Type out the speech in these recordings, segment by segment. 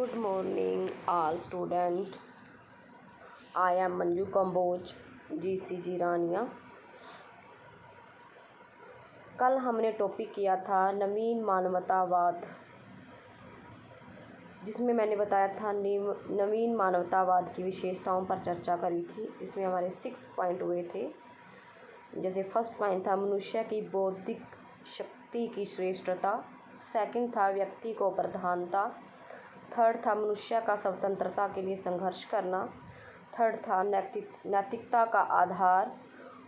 Good morning, all student. I am Manju Kamboj, GCG रानिया। कल हमने topic किया था नवीन मानवतावाद, जिसमें मैंने बताया था नवीन मानवतावाद की विशेषताओं पर चर्चा करी थी। इसमें हमारे 6 पॉइंट हुए थे। जैसे फर्स्ट पॉइंट था मनुष्य की बौद्धिक शक्ति की श्रेष्ठता, सेकंड था व्यक्ति को प्रधानता, थर्ड था मनुष्य का स्वतंत्रता के लिए संघर्ष करना, थर्ड था नैतिकता का आधार,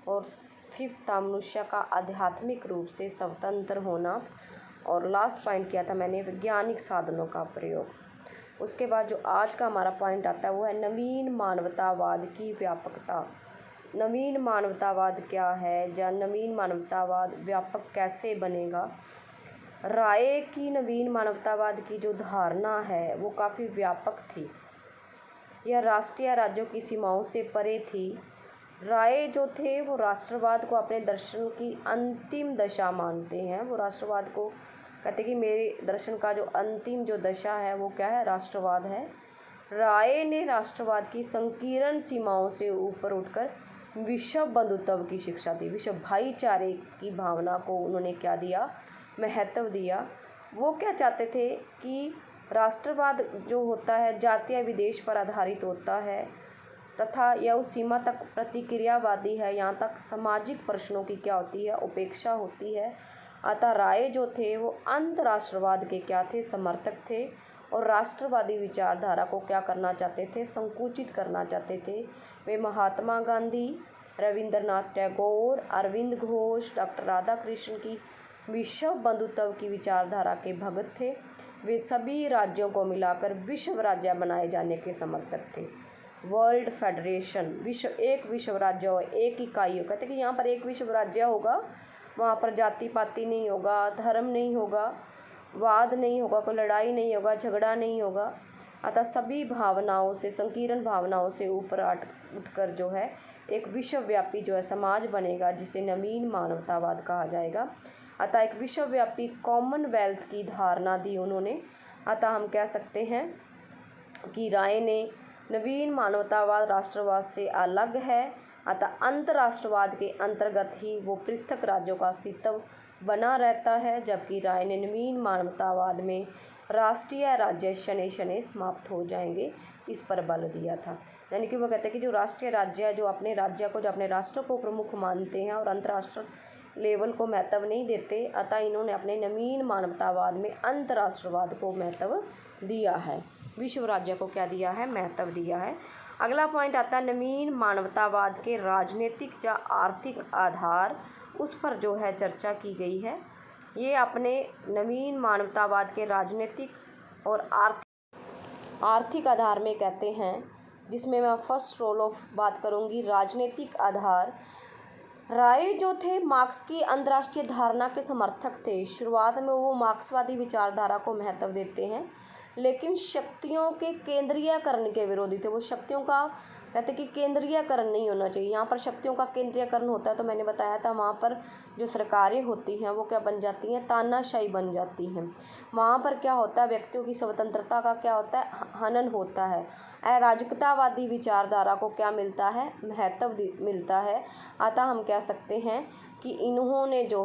और फिफ्थ था मनुष्य का आध्यात्मिक रूप से स्वतंत्र होना, और लास्ट पॉइंट किया था मैंने वैज्ञानिक साधनों का प्रयोग। उसके बाद जो आज का हमारा पॉइंट आता है वो है नवीन मानवतावाद की व्यापकता। नवीन मानवतावाद क्या है, या नवीन मानवतावाद व्यापक कैसे बनेगा। राय की नवीन मानवतावाद की जो धारणा है वो काफ़ी व्यापक थी। यह राष्ट्रीय राज्यों की सीमाओं से परे थी। राय जो थे वो राष्ट्रवाद को अपने दर्शन की अंतिम दशा मानते हैं। वो राष्ट्रवाद को कहते कि मेरे दर्शन का जो अंतिम जो दशा है वो क्या है, राष्ट्रवाद है। राय ने राष्ट्रवाद की संकीर्ण सीमाओं से ऊपर उठकर विश्व बंधुत्व की शिक्षा दी। विश्व भाईचारे की भावना को उन्होंने क्या दिया, महत्व दिया। वो क्या चाहते थे कि राष्ट्रवाद जो होता है जातीय विदेश पर आधारित होता है तथा यह उस सीमा तक प्रतिक्रियावादी है, यहाँ तक सामाजिक प्रश्नों की क्या होती है, उपेक्षा होती है। अतः राय जो थे वो अंतराष्ट्रवाद के क्या थे, समर्थक थे, और राष्ट्रवादी विचारधारा को क्या करना चाहते थे, संकुचित करना चाहते थे। वे महात्मा गांधी, रविंद्रनाथ टैगोर, अरविंद घोष, डॉक्टर राधाकृष्ण की विश्व बंधुत्व की विचारधारा के भगत थे। वे सभी राज्यों को मिलाकर विश्व राज्य बनाए जाने के समर्थक थे। वर्ल्ड फेडरेशन, एक विश्व राज्य हो, एक इकाई हो। कहते कि यहाँ पर एक विश्व राज्य होगा, वहाँ पर जाति पाति नहीं होगा, धर्म नहीं होगा, वाद नहीं होगा, कोई लड़ाई नहीं होगा, झगड़ा नहीं होगा। अतः सभी भावनाओं से, संकीर्ण भावनाओं से ऊपर उठकर जो है एक विश्वव्यापी जो है समाज बनेगा, जिसे नवीन मानवतावाद कहा जाएगा। अतः एक विश्वव्यापी कॉमनवेल्थ की धारणा दी उन्होंने। अतः हम कह सकते हैं कि राय ने नवीन मानवतावाद राष्ट्रवाद से अलग है। अतः अंतर्राष्ट्रवाद के अंतर्गत ही वो पृथक राज्यों का अस्तित्व बना रहता है, जबकि राय ने नवीन मानवतावाद में राष्ट्रीय राज्य शनै शनै समाप्त हो जाएंगे, इस पर बल दिया था। यानी कि वो कहते हैं कि जो राष्ट्रीय राज्य है, जो अपने राज्य को, जो अपने राष्ट्र को प्रमुख मानते हैं और अंतर्राष्ट्रीय लेवल को महत्व नहीं देते, अतः इन्होंने अपने नवीन मानवतावाद में अंतर्राष्ट्रवाद को महत्व दिया है, विश्व राज्य को क्या दिया है, महत्व दिया है। अगला पॉइंट आता है नवीन मानवतावाद के राजनीतिक या आर्थिक आधार, उस पर जो है चर्चा की गई है। ये अपने नवीन मानवतावाद के राजनीतिक और आर्थिक आधार में कहते हैं, जिसमें मैं फर्स्ट रोल ऑफ बात करूँगी राजनीतिक आधार। राय जो थे मार्क्स की अंतर्राष्ट्रीय धारणा के समर्थक थे। शुरुआत में वो मार्क्सवादी विचारधारा को महत्व देते हैं, लेकिन शक्तियों के केंद्रीयकरण के विरोधी थे। वो शक्तियों का कहते कि केंद्रीयकरण नहीं होना चाहिए। यहाँ पर शक्तियों का केंद्रीयकरण होता है तो मैंने बताया था वहाँ पर जो सरकारें होती हैं वो क्या बन जाती हैं, तानाशाही बन जाती हैं। वहाँ पर क्या होता है, व्यक्तियों की स्वतंत्रता का क्या होता है, हनन होता है। अराजकतावादी विचारधारा को क्या मिलता है, महत्व मिलता है। अतः हम कह सकते हैं कि इन्होंने जो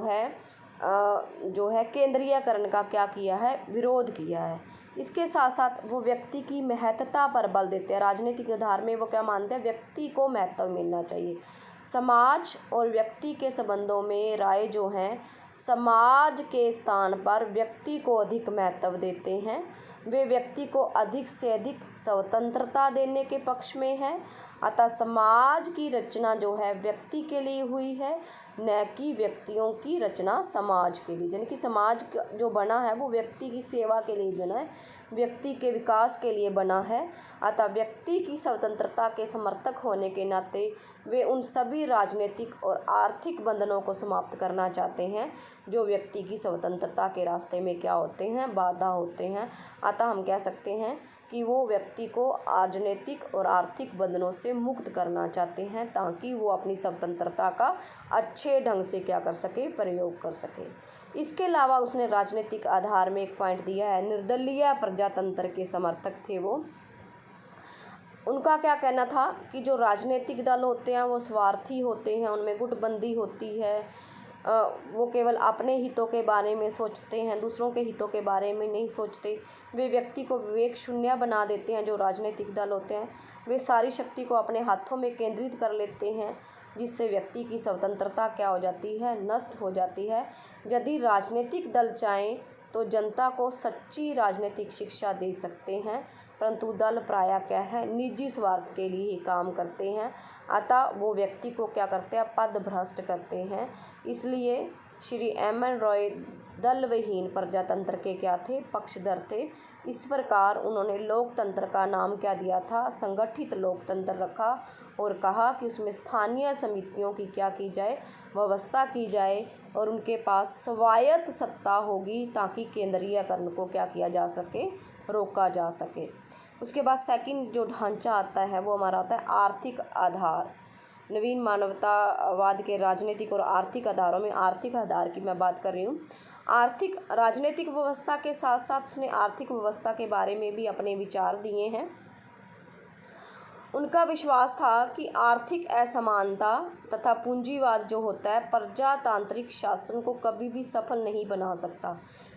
है केंद्रीयकरण का क्या किया है, विरोध किया है। इसके साथ साथ वो व्यक्ति की महत्ता पर बल देते हैं। राजनीतिक आधार में वो क्या मानते हैं, व्यक्ति को महत्व मिलना चाहिए। समाज और व्यक्ति के संबंधों में राय जो हैं समाज के स्थान पर व्यक्ति को अधिक महत्व देते हैं। वे व्यक्ति को अधिक से अधिक स्वतंत्रता देने के पक्ष में है। अतः समाज की रचना जो है व्यक्ति के लिए हुई है, न कि व्यक्तियों की रचना समाज के लिए। यानी कि समाज जो बना है वो व्यक्ति की सेवा के लिए बना है, व्यक्ति के विकास के लिए बना है। अतः व्यक्ति की स्वतंत्रता के समर्थक होने के नाते वे उन सभी राजनीतिक और आर्थिक बंधनों को समाप्त करना चाहते हैं जो व्यक्ति की स्वतंत्रता के रास्ते में क्या होते हैं, बाधा होते हैं। अतः हम कह सकते हैं कि वो व्यक्ति को राजनीतिक और आर्थिक बंधनों से मुक्त करना चाहते हैं, ताकि वो अपनी स्वतंत्रता का अच्छे ढंग से क्या कर सके, प्रयोग कर सके। इसके अलावा उसने राजनीतिक आधार में एक पॉइंट दिया है, निर्दलीय प्रजातंत्र के समर्थक थे वो। उनका क्या कहना था कि जो राजनीतिक दल होते हैं वो स्वार्थी होते हैं, उनमें गुटबंदी होती है, वो केवल अपने हितों के बारे में सोचते हैं, दूसरों के हितों के बारे में नहीं सोचते। वे व्यक्ति को विवेक शून्य बना देते हैं। जो राजनीतिक दल होते हैं वे सारी शक्ति को अपने हाथों में केंद्रित कर लेते हैं, जिससे व्यक्ति की स्वतंत्रता क्या हो जाती है, नष्ट हो जाती है। यदि राजनीतिक दल चाहें तो जनता को सच्ची राजनीतिक शिक्षा दे सकते हैं, परंतु दल प्रायः क्या है, निजी स्वार्थ के लिए ही काम करते हैं। अतः वो व्यक्ति को क्या करते हैं, पदभ्रष्ट करते हैं। इसलिए श्री एम.एन. रॉय दलविहीन प्रजातंत्र के क्या थे, पक्षधर थे। इस प्रकार उन्होंने लोकतंत्र का नाम क्या दिया था, संगठित लोकतंत्र रखा और कहा कि उसमें स्थानीय समितियों की क्या की जाए, व्यवस्था की जाए और उनके पास स्वायत्त सत्ता होगी ताकि केंद्रीयकरण को क्या किया जा सके, रोका जा सके। उसके बाद सेकंड जो ढांचा आता है वो हमारा आता है आर्थिक आधार। नवीन मानवतावाद के राजनीतिक और आर्थिक आधारों में आर्थिक आधार की मैं बात कर रही हूँ। आर्थिक राजनीतिक व्यवस्था के साथ साथ उसने आर्थिक व्यवस्था के बारे में भी अपने विचार दिए हैं। उनका विश्वास था कि आर्थिक असमानता तथा पूंजीवाद जो होता है प्रजातांत्रिक शासन को कभी भी सफल नहीं बना सकता।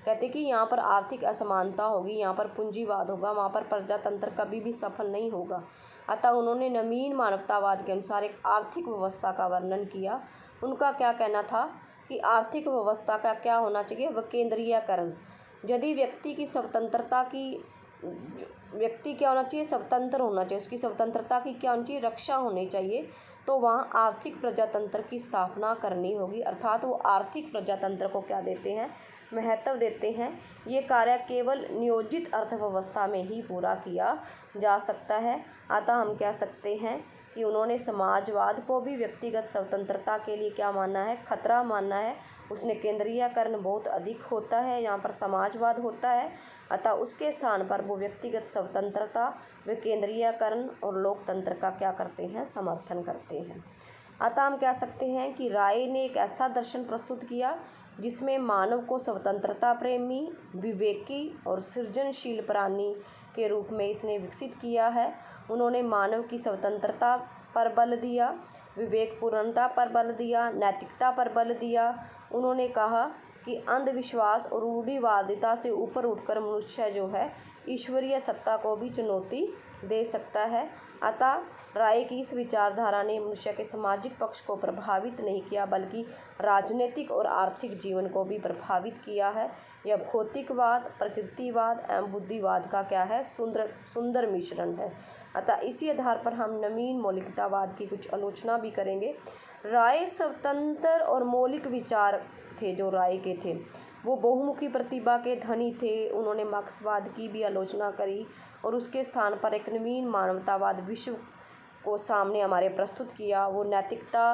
कहते कि यहाँ पर आर्थिक असमानता होगी, यहाँ पर पूंजीवाद होगा, वहाँ पर प्रजातंत्र कभी भी सफल नहीं होगा। अतः उन्होंने नवीन मानवतावाद के अनुसार एक आर्थिक व्यवस्था का वर्णन किया। उनका क्या कहना था कि आर्थिक व्यवस्था का क्या होना चाहिए, विकेंद्रीयकरण। यदि व्यक्ति की स्वतंत्रता की व्यक्ति क्या होना चाहिए, स्वतंत्र होना चाहिए, उसकी स्वतंत्रता की क्या होनी चाहिए, रक्षा होनी चाहिए, तो वहाँ आर्थिक प्रजातंत्र की स्थापना करनी होगी। अर्थात वो आर्थिक प्रजातंत्र को क्या देते हैं, महत्व देते हैं। ये कार्य केवल नियोजित अर्थव्यवस्था में ही पूरा किया जा सकता है। अतः हम कह सकते हैं कि उन्होंने समाजवाद को भी व्यक्तिगत स्वतंत्रता के लिए क्या माना है, खतरा माना है। उसने केंद्रीयकरण बहुत अधिक होता है, यहाँ पर समाजवाद होता है, अतः उसके स्थान पर वो व्यक्तिगत स्वतंत्रता, विकेंद्रीयकरण और लोकतंत्र का क्या करते हैं, समर्थन करते हैं। अतः हम कह सकते हैं कि राय ने एक ऐसा दर्शन प्रस्तुत किया जिसमें मानव को स्वतंत्रता प्रेमी, विवेकी और सृजनशील प्राणी के रूप में इसने विकसित किया है। उन्होंने मानव की स्वतंत्रता पर बल दिया, विवेकपूर्णता पर बल दिया, नैतिकता पर बल दिया। उन्होंने कहा कि अंधविश्वास और रूढ़िवादिता से ऊपर उठकर मनुष्य जो है ईश्वरीय सत्ता को भी चुनौती दे सकता है। अतः राय की इस विचारधारा ने मनुष्य के सामाजिक पक्ष को प्रभावित नहीं किया बल्कि राजनीतिक और आर्थिक जीवन को भी प्रभावित किया है। यह भौतिकवाद, प्रकृतिवाद एवं बुद्धिवाद का क्या है, सुंदर मिश्रण है। अतः इसी आधार पर हम नवीन मौलिकतावाद की कुछ आलोचना भी करेंगे। राय स्वतंत्र और मौलिक विचार थे जो राय के थे, वो बहुमुखी प्रतिभा के धनी थे। उन्होंने मार्क्सवाद की भी आलोचना करी और उसके स्थान पर एक नवीन मानवतावाद विश्व को सामने हमारे प्रस्तुत किया। वो नैतिकता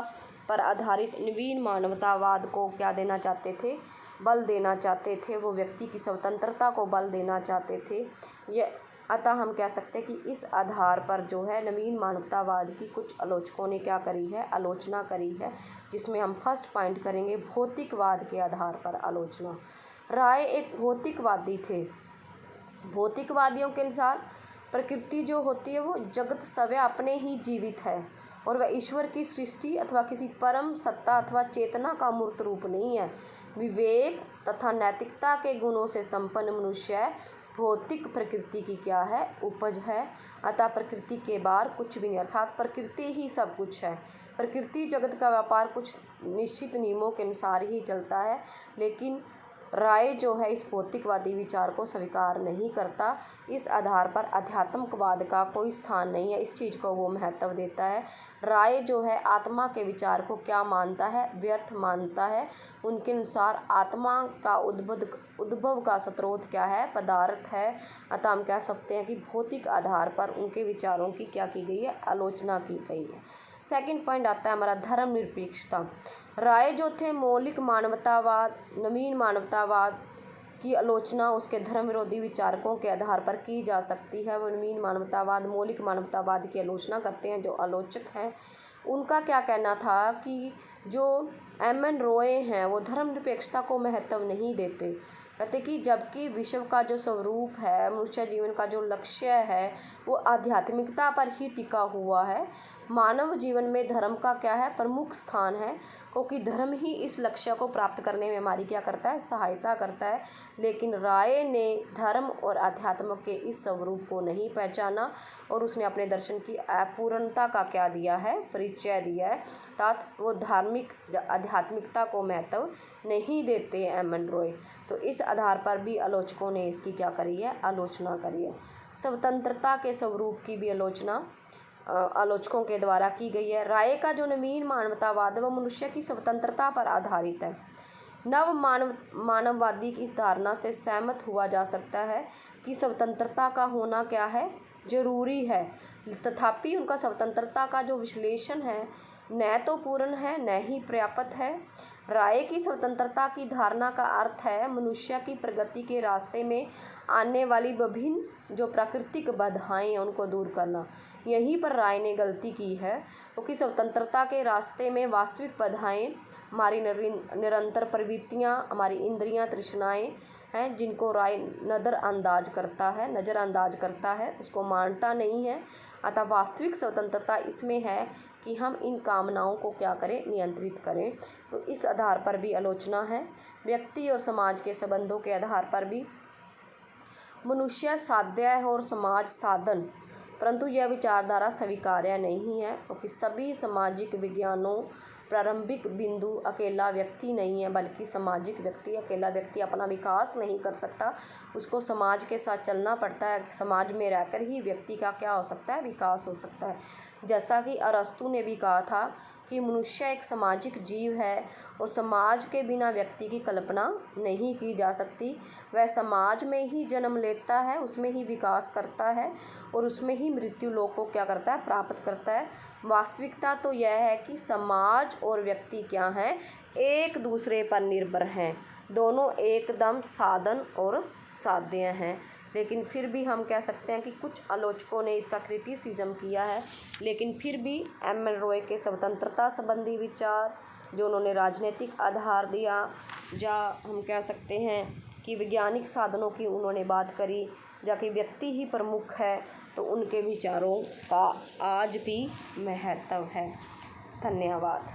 पर आधारित नवीन मानवतावाद को क्या देना चाहते थे, बल देना चाहते थे। वो व्यक्ति की स्वतंत्रता को बल देना चाहते थे। अतः हम कह सकते हैं कि इस आधार पर जो है नवीन मानवतावाद की कुछ आलोचकों ने क्या करी है, आलोचना करी है, जिसमें हम फर्स्ट पॉइंट करेंगे भौतिकवाद के आधार पर आलोचना। राय एक भौतिकवादी थे। भौतिकवादियों के अनुसार प्रकृति जो होती है वो जगत स्वयं अपने ही जीवित है और वह ईश्वर की सृष्टि अथवा किसी परम सत्ता अथवा चेतना का मूर्त रूप नहीं है। विवेक तथा नैतिकता के गुणों से संपन्न मनुष्य भौतिक प्रकृति की क्या है, उपज है। अतः प्रकृति के बाहर कुछ भी नहीं, अर्थात प्रकृति ही सब कुछ है। प्रकृति जगत का व्यापार कुछ निश्चित नियमों के अनुसार ही चलता है, लेकिन राय जो है इस भौतिकवादी विचार को स्वीकार नहीं करता। इस आधार पर अध्यात्मकवाद का कोई स्थान नहीं है, इस चीज़ को वो महत्व देता है। राय जो है आत्मा के विचार को क्या मानता है, व्यर्थ मानता है। उनके अनुसार आत्मा का उद्भव का स्रोत क्या है, पदार्थ है। अतः हम कह सकते हैं कि भौतिक आधार पर उनके विचारों की क्या की गई है, आलोचना की गई है। सेकंड पॉइंट आता है हमारा धर्मनिरपेक्षता। राय जो थे मौलिक मानवतावाद, नवीन मानवतावाद की आलोचना उसके धर्म विरोधी विचारकों के आधार पर की जा सकती है। वो नवीन मानवतावाद, मौलिक मानवतावाद की आलोचना करते हैं जो आलोचक हैं। उनका क्या कहना था कि जो एम.एन. रॉय हैं वो धर्मनिरपेक्षता को महत्व नहीं देते। कहते कि जबकि विश्व का जो स्वरूप है, मनुष्य जीवन का जो लक्ष्य है, वो आध्यात्मिकता पर ही टिका हुआ है। मानव जीवन में धर्म का क्या है, प्रमुख स्थान है, क्योंकि धर्म ही इस लक्ष्य को प्राप्त करने में हमारी क्या करता है, सहायता करता है। लेकिन राय ने धर्म और अध्यात्म के इस स्वरूप को नहीं पहचाना और उसने अपने दर्शन की अपूर्णता का क्या दिया है, परिचय दिया है। वो धार्मिक आध्यात्मिकता को महत्व नहीं देते एम.एन. रॉय। तो इस आधार पर भी आलोचकों ने इसकी क्या करी है, आलोचना करी है। स्वतंत्रता के स्वरूप की भी आलोचना आलोचकों के द्वारा की गई है। राय का जो नवीन मानवतावाद वह मनुष्य की स्वतंत्रता पर आधारित है। नव मानववादी की इस धारणा से सहमत हुआ जा सकता है कि स्वतंत्रता का होना क्या है, जरूरी है। तथापि उनका स्वतंत्रता का जो विश्लेषण है न तो पूर्ण है न ही पर्याप्त है। राय की स्वतंत्रता की धारणा का अर्थ है मनुष्य की प्रगति के रास्ते में आने वाली विभिन्न जो प्राकृतिक बाधाएं हैं उनको दूर करना। यहीं पर राय ने गलती की है, क्योंकि स्वतंत्रता के रास्ते में वास्तविक बाधाएं हमारी निरंतर प्रवृत्तियां, हमारी इंद्रियां, तृष्णाएं हैं, जिनको राय नज़रअंदाज करता है, उसको मानता नहीं है। अतः वास्तविक स्वतंत्रता इसमें है कि हम इन कामनाओं को क्या करें, नियंत्रित करें। तो इस आधार पर भी आलोचना है। व्यक्ति और समाज के संबंधों के आधार पर भी मनुष्य साध्य है और समाज साधन, परंतु यह विचारधारा स्वीकार्य नहीं है, क्योंकि सभी सामाजिक विज्ञानों प्रारंभिक बिंदु अकेला व्यक्ति नहीं है, बल्कि सामाजिक व्यक्ति। अकेला व्यक्ति अपना विकास नहीं कर सकता, उसको समाज के साथ चलना पड़ता है। समाज में रहकर ही व्यक्ति का क्या हो सकता है, विकास हो सकता है। जैसा कि अरस्तु ने भी कहा था कि मनुष्य एक सामाजिक जीव है और समाज के बिना व्यक्ति की कल्पना नहीं की जा सकती। वह समाज में ही जन्म लेता है, उसमें ही विकास करता है और उसमें ही मृत्यु लोक को क्या करता है, प्राप्त करता है। वास्तविकता तो यह है कि समाज और व्यक्ति क्या हैं, एक दूसरे पर निर्भर हैं, दोनों एकदम साधन और साध्य हैं। लेकिन फिर भी हम कह सकते हैं कि कुछ आलोचकों ने इसका क्रिटिसिज्म किया है, लेकिन फिर भी एम.एन. रॉय के स्वतंत्रता संबंधी विचार जो उन्होंने राजनीतिक आधार दिया, या हम कह सकते हैं कि वैज्ञानिक साधनों की उन्होंने बात करी, जाकि व्यक्ति ही प्रमुख है, तो उनके विचारों का आज भी महत्व है। धन्यवाद।